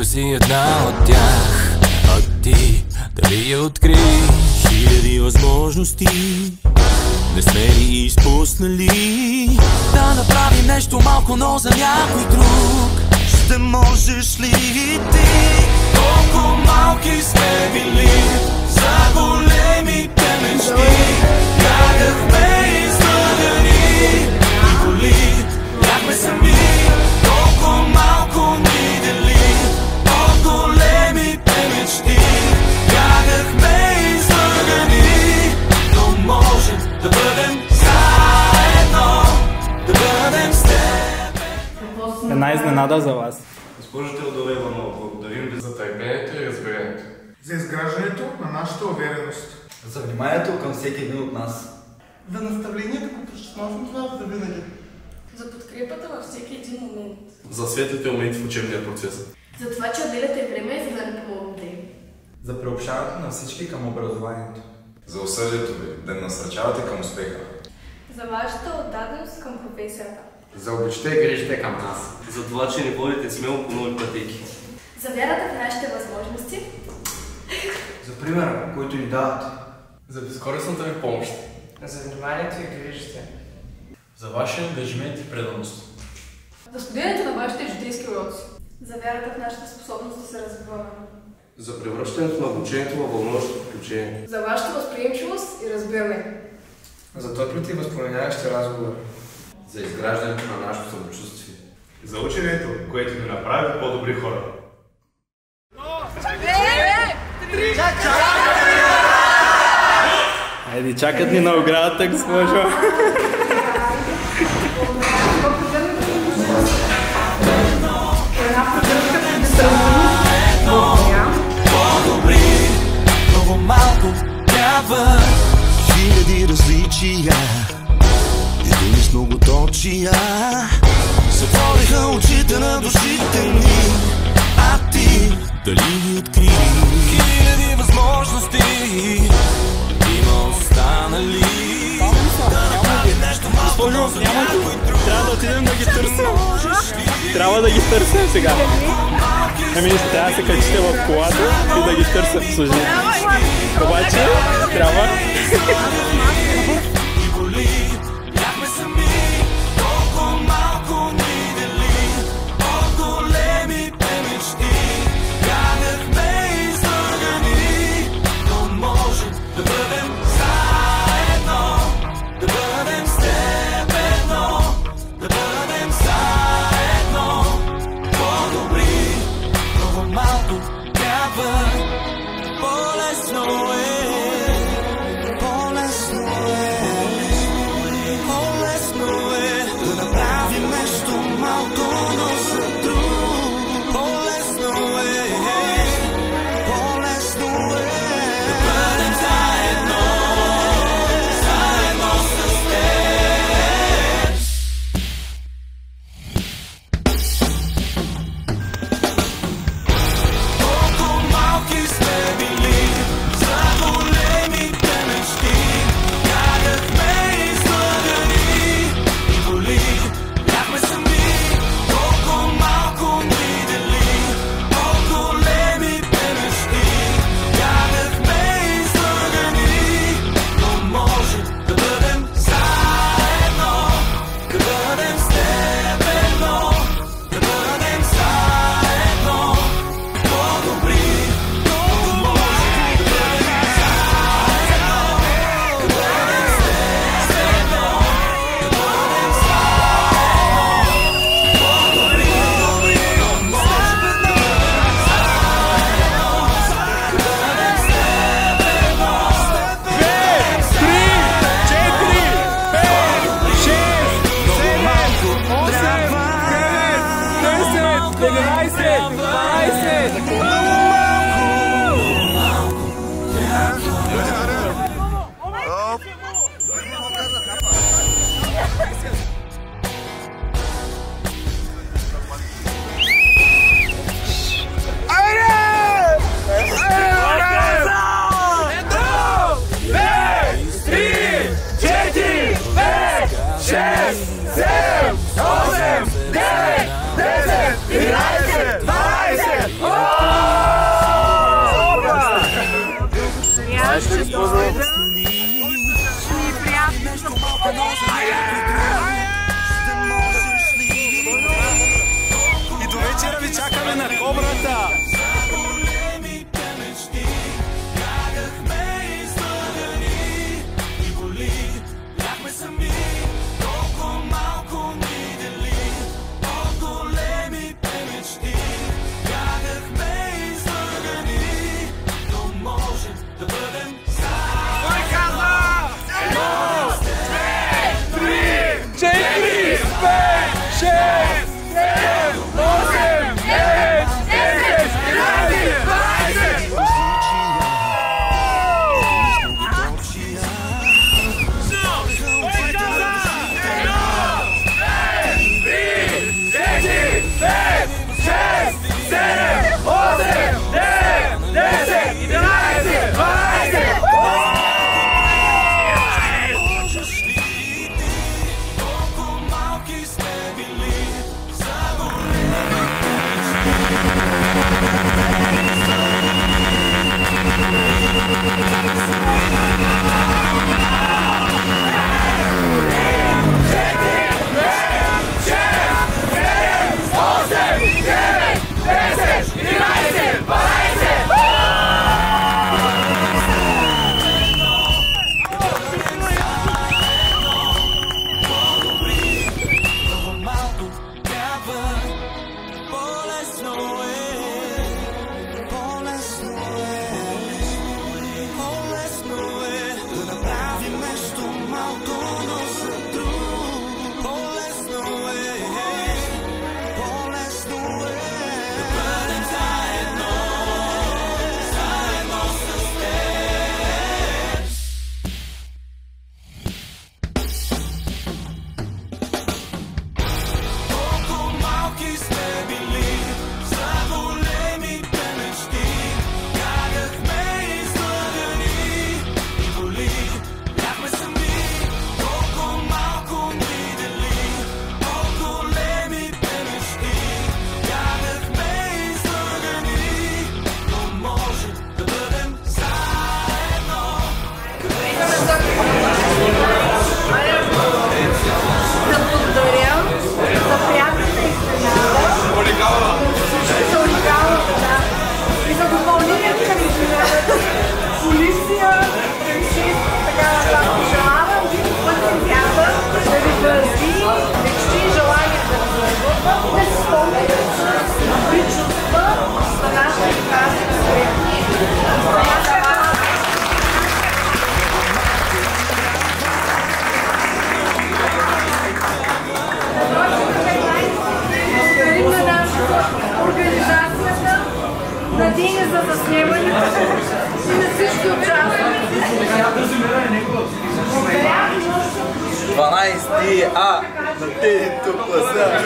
себе си една от тях. А ти дали я откри? Хиляди възможности не сме ли изпуснали? Да направим нещо малко, но за някой друг. Ще можеш ли и ти? Колко малки сме били за големите мечти. Бягахме излъгани и боли, бяхме сами. Колко малко ни дели от големите мечти. Бягахме излъгани, но можем да бъдем заедно, да бъдем с теб. Една изненада за вас. Госпожо Теодора Иванова, благодарим ви за търпението и разбирането. За изграждането на нашата увереност. За вниманието към всеки един от нас. За наставленията, които ще носим това за винаги. За подкрепата във всеки един момент. За светлите моменти в учебния процес. За това, че отделяте време, за да ни помогнете. За приобщаването на всички към образованието. За усърдието ви, да ни насърчавате към успеха. За вашата отдаденост към професията. За обичта и грижите към нас. За това, че ни водите смело по нови пътеки. За вярата в нашите възможности. За примера, който ни дават. За безкористната ви помощ. За вниманието и грижите. За вашия ангажимент и преданост. За споделянето на вашите житейски уроци. За вярата в нашата способност да се развиваме. За превръщането на обучението във вълнуващо приключение. За вашата възприемчивост и разбиране. За топлите и възпоменяващи разговори. За изграждането на нашето самочувствие. За ученето, което ни направи по-добри хора. Айде, чакат ни на оградата, госпожо. По-добри, много малко трябва. Хиляди различия и думи с многоточия затвориха очите на душите ни. А ти дали ги откри? Хиляди възможности има останали. Да направим нещо малко, но за някой друг. Трябва да отидем да ги търсим. Трябва да ги търсим сега. Ами трябва да се качите в колата и да ги търсим служители. Обаче трябва. Бяхме сами, колко малко ни дели от големите мечти. Бягахме излъгани, но можем да бъдем заедно, да бъдем с теб едно, да бъдем заедно. По-добри, много малко трябва. По-лесно е. Девет, 10, 11, 12, Надея за заснемане и на всички участници. 12 А на тези тук класа.